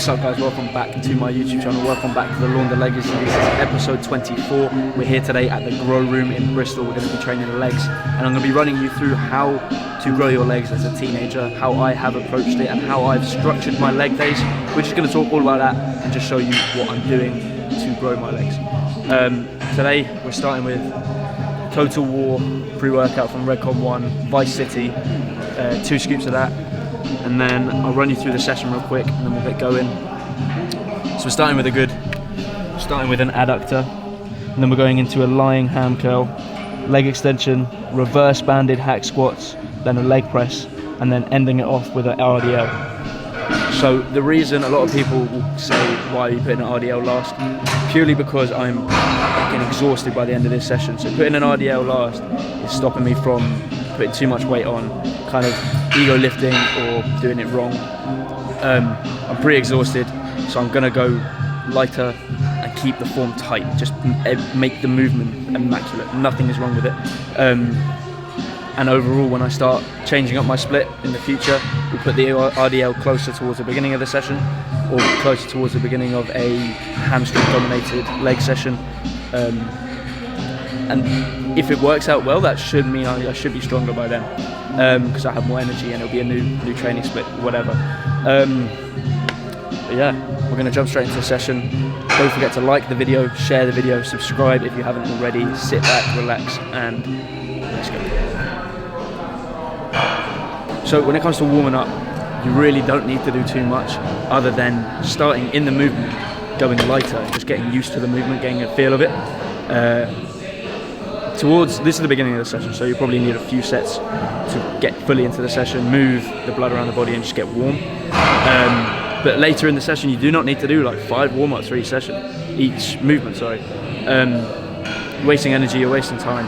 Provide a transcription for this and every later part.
What's up guys, welcome back to my YouTube channel, welcome back to the Launder Legacy. This is episode 24. We're here today at the Grow Room in Bristol. We're going to be training legs and I'm going to be running you through how to grow your legs as a teenager, how I have approached it and how I've structured my leg days. We're just going to talk all about that and just show you what I'm doing to grow my legs. Today we're starting with Total War pre-workout from Redcon 1, Vice City, 2 scoops of that. And then I'll run you through the session real quick and then we'll get going. So we're starting with an adductor, and then we're going into a lying ham curl, leg extension, reverse banded hack squats, then a leg press, and then ending it off with an RDL. So the reason a lot of people will say, why are you putting an RDL last? Purely because I'm getting exhausted by the end of this session. So putting an RDL last is stopping me from putting too much weight on, kind of ego lifting or doing it wrong. I'm pretty exhausted, so I'm gonna go lighter and keep the form tight, just make the movement immaculate, nothing is wrong with it. And overall, when I start changing up my split in the future, we'll put the RDL closer towards the beginning of the session or closer towards the beginning of a hamstring dominated leg session. And if it works out well, that should mean I should be stronger by then, because I have more energy and it'll be a new training split, whatever. But yeah, we're going to jump straight into the session. Don't forget to like the video, share the video, subscribe if you haven't already. Sit back, relax, and let's go. So when it comes to warming up, you really don't need to do too much other than starting in the movement, going lighter, just getting used to the movement, getting a feel of it. This is the beginning of the session, so you probably need a few sets to get fully into the session, move the blood around the body and just get warm. But later in the session, you do not need to do like 5 warm-ups for each movement, sorry. You're wasting energy, you're wasting time.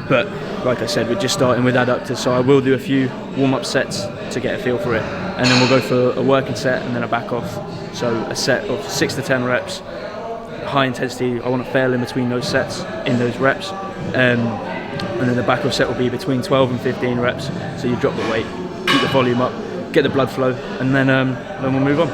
But like I said, we're just starting with adductors, so I will do a few warm-up sets to get a feel for it. And then we'll go for a working set and then a back off. So a set of 6 to 10 reps. High intensity, I want to fail in between those sets, in those reps, and then the back off set will be between 12 and 15 reps, so you drop the weight, keep the volume up, get the blood flow, and then we'll move on.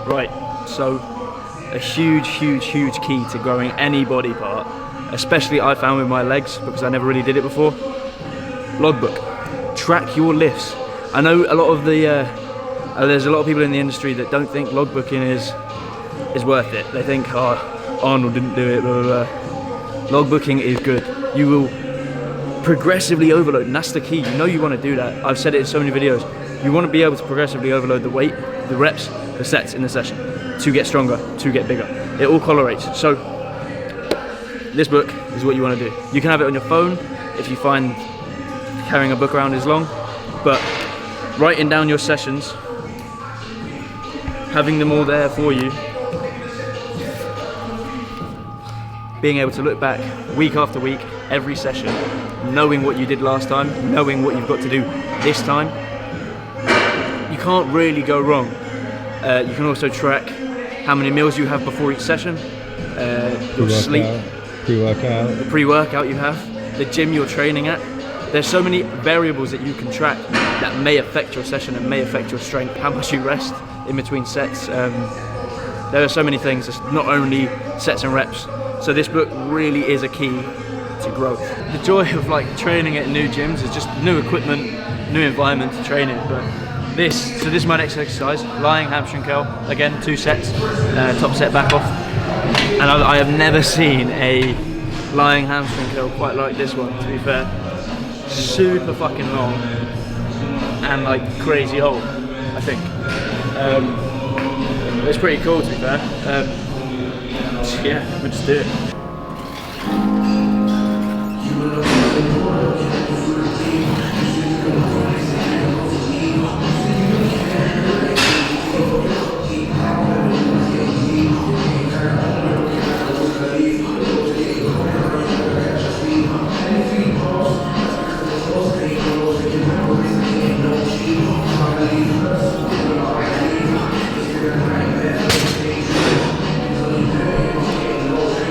Right, so a huge key to growing any body part, especially I found with my legs because I never really did it before. Logbook. Track your lifts. I know a lot of there's a lot of people in the industry that don't think logbooking is worth it. They think, oh, Arnold didn't do it, blah, blah, blah. Logbooking is good. You will progressively overload, and that's the key. You know you want to do that. I've said it in so many videos. You want to be able to progressively overload the weight, the reps, the sets in the session to get stronger, to get bigger. It all correlates. So this book is what you want to do. You can have it on your phone if you find carrying a book around is long, but writing down your sessions, having them all there for you, being able to look back week after week, every session, knowing what you did last time, knowing what you've got to do this time, you can't really go wrong. You can also track how many meals you have before each session, your sleep, the pre-workout you have, the gym you're training at. There's so many variables that you can track that may affect your session and may affect your strength, how much you rest in between sets. There are so many things, it's not only sets and reps. So this book really is a key to growth. The joy of like training at new gyms is just new equipment, new environment to train in. But this is my next exercise, lying hamstring curl. Again, 2 sets, top set, back off. And I have never seen a lying hamstring curl quite like this one, to be fair. Super fucking long and like crazy old, I think. It's pretty cool to be fair. Yeah, we'll just do it.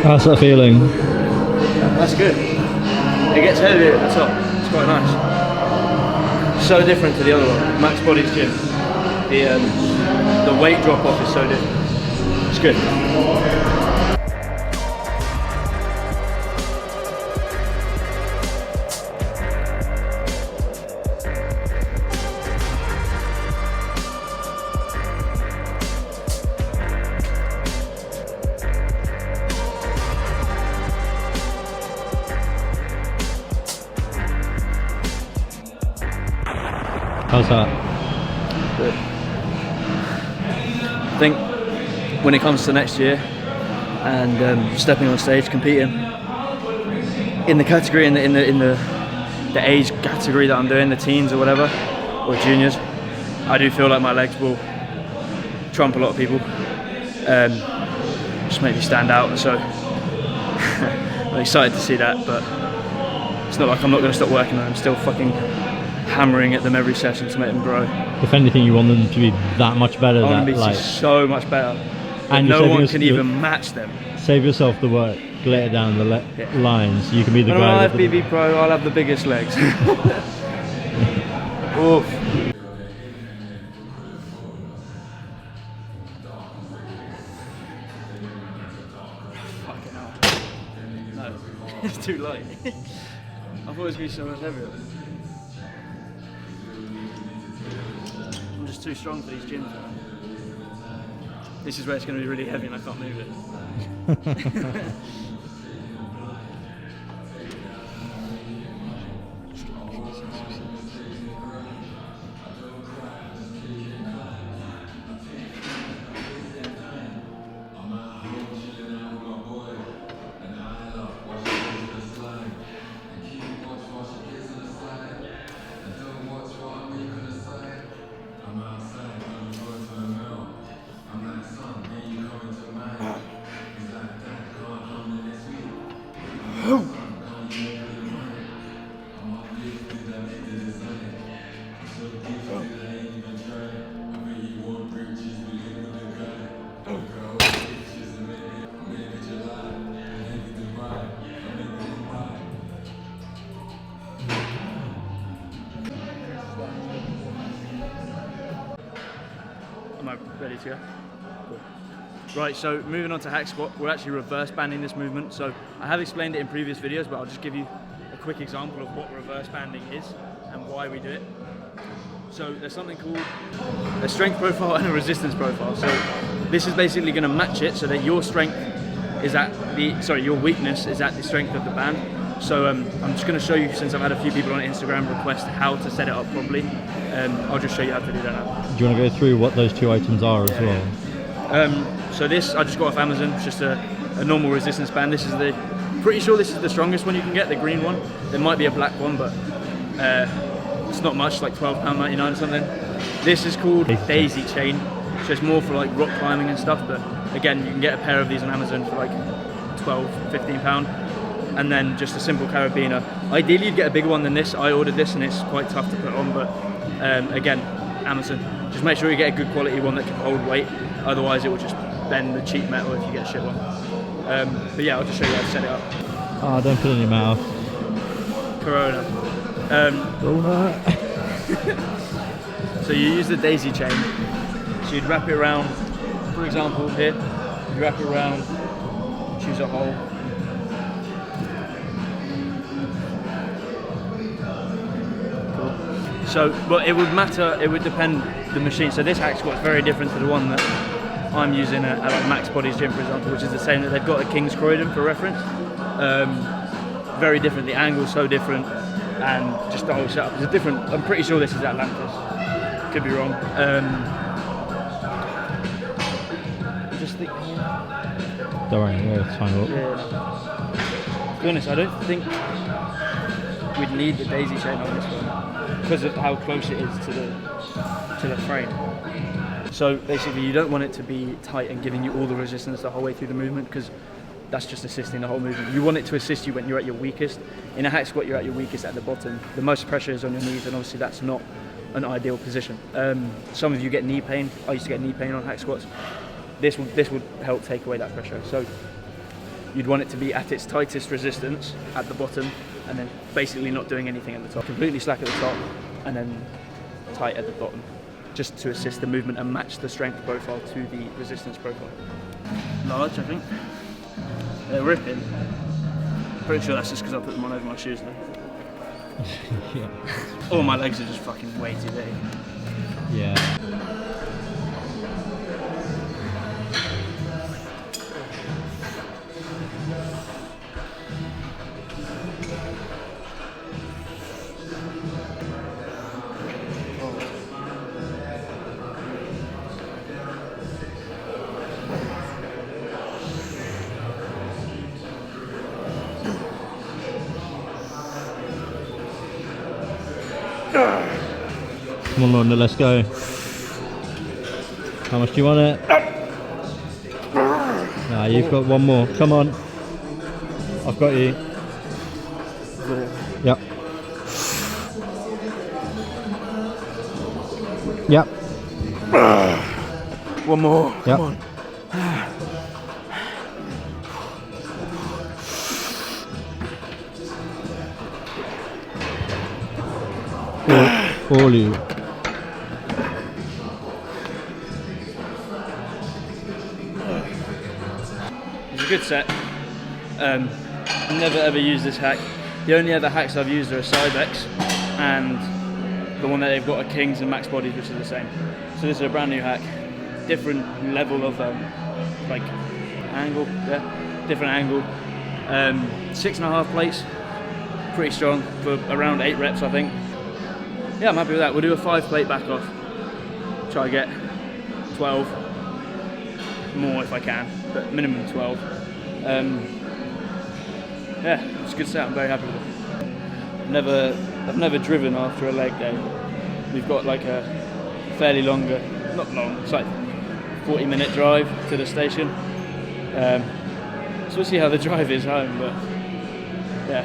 How's that feeling? That's good. It gets heavier at the top. It's quite nice. So different to the other one, Max Body's gym. The weight drop off is so different. It's good. How's that? Good. I think when it comes to next year and stepping on stage, competing in the category, in the age category that I'm doing, the teens or whatever, or juniors, I do feel like my legs will trump a lot of people. Just make me stand out. So I'm excited to see that, but it's not like I'm not going to stop working on them. I'm still fucking hammering at them every session to make them grow. If anything, you want them to be that much better. I want them to be so much better. And no one can even match them. Save yourself the work, glitter down the lines. You can be the guy. When I have BB Pro, I'll have the biggest legs. Oof. Fucking hell. No, it's too light. I thought it was going to be so much heavier. I'm just too strong for these gyms. This is where it's going to be really heavy and I can't move it. Am I ready to go? Cool. Right, so moving on to hack squat, we're actually reverse banding this movement. So I have explained it in previous videos, but I'll just give you a quick example of what reverse banding is and why we do it. So there's something called a strength profile and a resistance profile. So this is basically going to match it so that your strength is at the, your weakness is at the strength of the band. So I'm just going to show you, since I've had a few people on Instagram request how to set it up properly. I'll just show you how to do that now. Do you want to go through what those two items are as well? Yeah. So this I just got off Amazon. It's just a normal resistance band. This is pretty sure this is the strongest one you can get, the green one. There might be a black one, but it's not much, like £12.99 or something. This is called Daisy Chain. So it's more for like rock climbing and stuff. But again, you can get a pair of these on Amazon for like £12, £15. And then just a simple carabiner. Ideally you'd get a bigger one than this. I ordered this and it's quite tough to put on, but again, Amazon. Just make sure you get a good quality one that can hold weight, otherwise it will just bend the cheap metal if you get a shit one. But yeah, I'll just show you how to set it up. Oh, don't put it in your mouth. Corona. So you use the daisy chain. So you'd wrap it around, for example here, you wrap it around, choose a hole. So, but it would matter, it would depend the machine. So this hack squat is very different to the one that I'm using at like Max Body's gym, for example, which is the same that they've got a King's Croydon for reference. Very different, the angle's so different, and just the whole setup is different. I'm pretty sure this is Atlantis, could be wrong. just think. Don't worry, I'm going to time up. Yeah. To be honest, I don't think we'd need the daisy chain on this one because of how close it is to the frame. So basically, you don't want it to be tight and giving you all the resistance the whole way through the movement, because that's just assisting the whole movement. You want it to assist you when you're at your weakest. In a hack squat, you're at your weakest at the bottom. The most pressure is on your knees, and obviously that's not an ideal position. Some of you get knee pain. I used to get knee pain on hack squats. This would help take away that pressure. So you'd want it to be at its tightest resistance at the bottom, and then basically not doing anything at the top. Completely slack at the top, and then tight at the bottom, just to assist the movement and match the strength profile to the resistance profile. Large, I think. They're ripping. Pretty sure that's just because I put them on over my shoes though. Yeah. All my legs are just fucking way too big. Yeah. Come on, Launder, let's go. How much do you want it? Nah, you've got one more. Come on. I've got you. Yep. Yep. One more. Yep. Come on. All you. It's a good set. Never ever used this hack. The only other hacks I've used are a Cybex and the one that they've got are Kings and Max Bodies, which are the same. So this is a brand new hack. Different level of like angle, yeah, different angle. 6.5 plates, pretty strong for around 8 reps, I think. Yeah, I'm happy with that. We'll do a 5 plate back off. Try to get 12 more if I can, but minimum 12. Yeah, it's a good set. I'm very happy with it. I've never driven after a leg day. We've got like a fairly longer, not long, it's like 40-minute drive to the station. So we'll see how the drive is home, but yeah.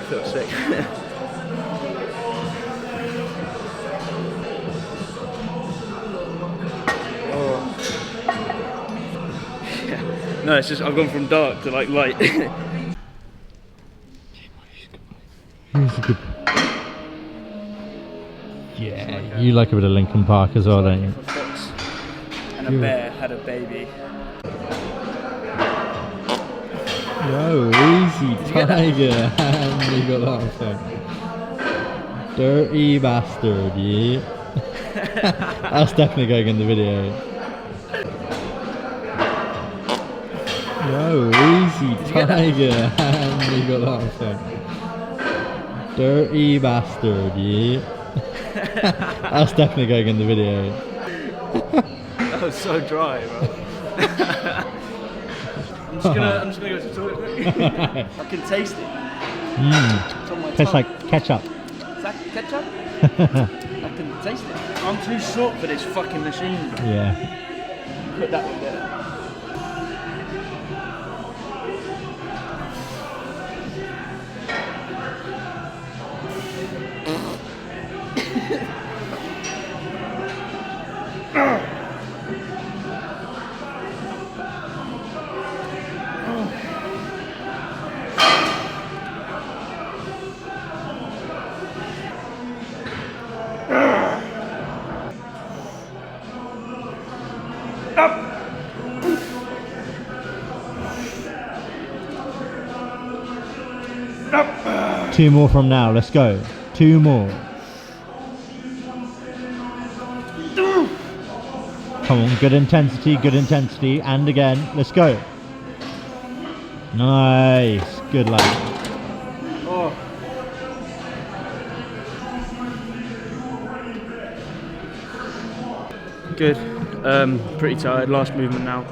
Feel sick. Yeah. No, it's just I've gone from dark to like light. Yeah, you like a bit of Linkin Park as well, don't you? If a fox and a bear had a baby. Yo, easy, tiger. And you got that one. Dirty bastard, yeah. That's definitely going in the video. Yo, easy, tiger. And you got that one. Dirty bastard, yeah. That's definitely going in the video. That was so dry, bro. I'm just gonna go to the toilet. I can taste it. It's on my Tastes tongue. like ketchup. Is that ketchup? I can taste it. I'm too short for this fucking machine. Yeah. Put that one there. Two more from now, let's go. Two more. Come on, good intensity, and again, let's go. Nice, good lad. Oh. Good. Pretty tired. Last movement now.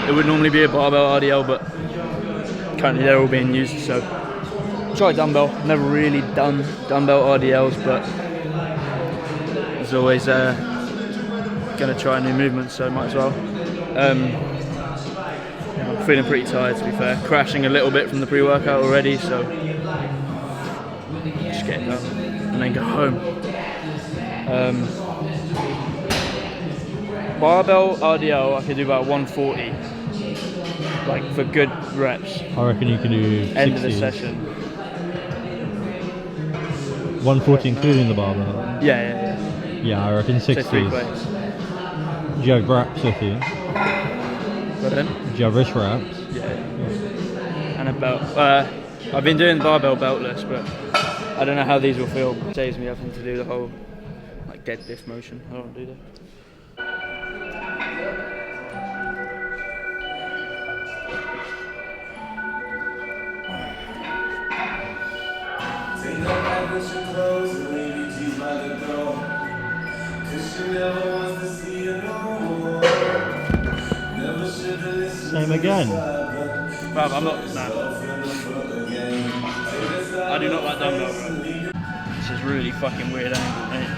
It would normally be a barbell RDL, but currently they're all being used, so try dumbbell. Never really done dumbbell RDLs, but as always gonna try a new movement, so might as well. I'm feeling pretty tired, to be fair. Crashing a little bit from the pre-workout already, so just get it done and then go home. Barbell RDL, I could do about 140, like for good reps. I reckon you can do 60s. End of the session. 140 including the barbell? Yeah. Yeah, I reckon 60s. So 3 plates. Do you have wraps with you? But then? Do you have wrist wraps? Yeah. And a belt. I've been doing barbell beltless, but I don't know how these will feel. It saves me having to do the whole like deadlift motion. I don't want to do that. Same again. Bruv, I'm not. No. I do not like dumbbell, bro. This is really fucking weird angle, mate.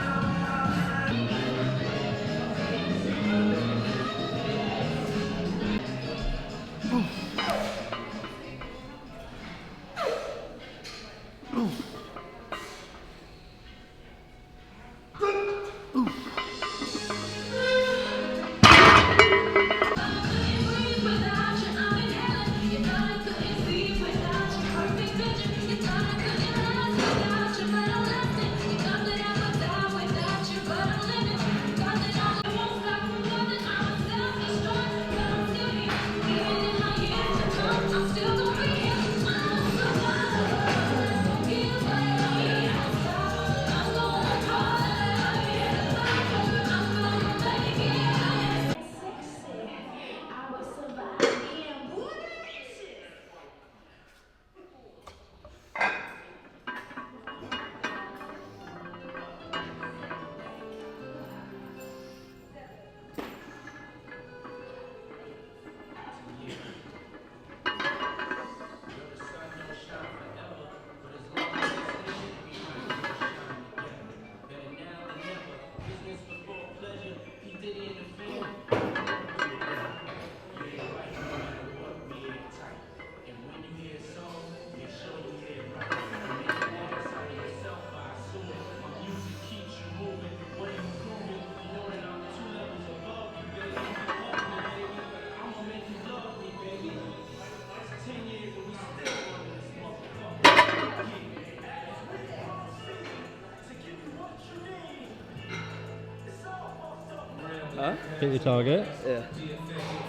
Huh? Hit your target? Yeah.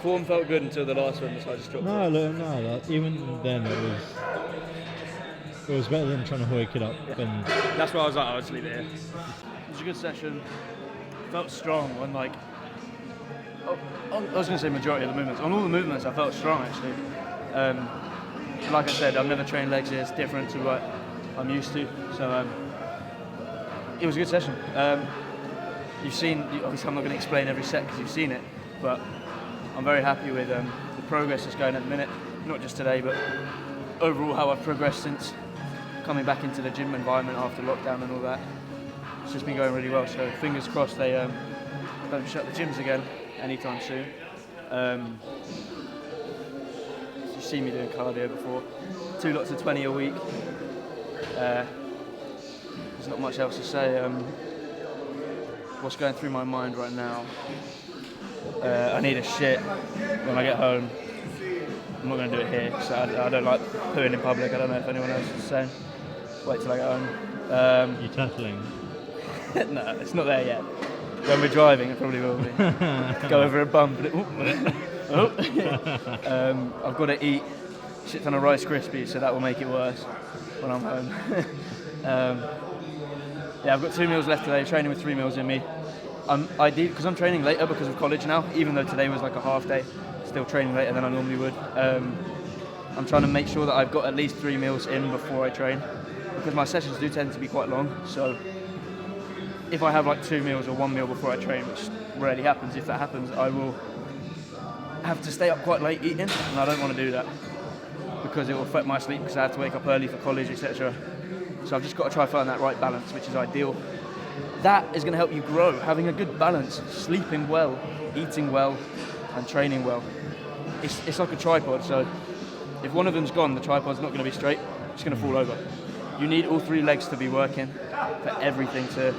Form felt good until the last one, so I just dropped it. No, even then it was better than trying to wake it up. Yeah. That's why I was like, I'll just leave it here. It was a good session. Felt strong on like, I was going to say majority of the movements. On all the movements I felt strong actually. Like I said, I've never trained legs here, it's different to what I'm used to. So it was a good session. You've seen, obviously I'm not going to explain every set because you've seen it, but I'm very happy with the progress that's going at the minute, not just today, but overall how I've progressed since coming back into the gym environment after lockdown and all that. It's just been going really well, so fingers crossed they don't shut the gyms again anytime soon. You've seen me doing cardio before, 2 lots of 20 a week. There's not much else to say. What's going through my mind right now? I need a shit when I get home. I'm not going to do it here because I don't like pooing in public. I don't know if anyone else is the same. Wait till I get home. You're tattling? No, it's not there yet. When we're driving, it probably will be. Go over a bump. I've got to eat shit ton of Rice Krispies, so that will make it worse when I'm home. Yeah, I've got 2 meals left today, training with 3 meals in me. Because I'm training later because of college now, even though today was like a half day, still training later than I normally would. I'm trying to make sure that I've got at least 3 meals in before I train, because my sessions do tend to be quite long. So if I have like 2 meals or 1 meal before I train, which rarely happens, if that happens, I will have to stay up quite late eating, and I don't want to do that because it will affect my sleep because I have to wake up early for college, etc. So I've just got to try to find that right balance, which is ideal. That is going to help you grow, having a good balance, sleeping well, eating well, and training well. It's like a tripod, so if one of them's gone, the tripod's not going to be straight, it's going to fall over. You need all 3 legs to be working for everything to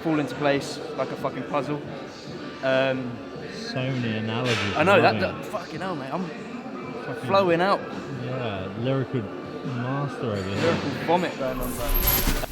fall into place like a fucking puzzle. So many analogies. I know, that fucking hell, mate, I'm flowing out. Yeah, lyrical master over here. Lyrical vomit going on, bro.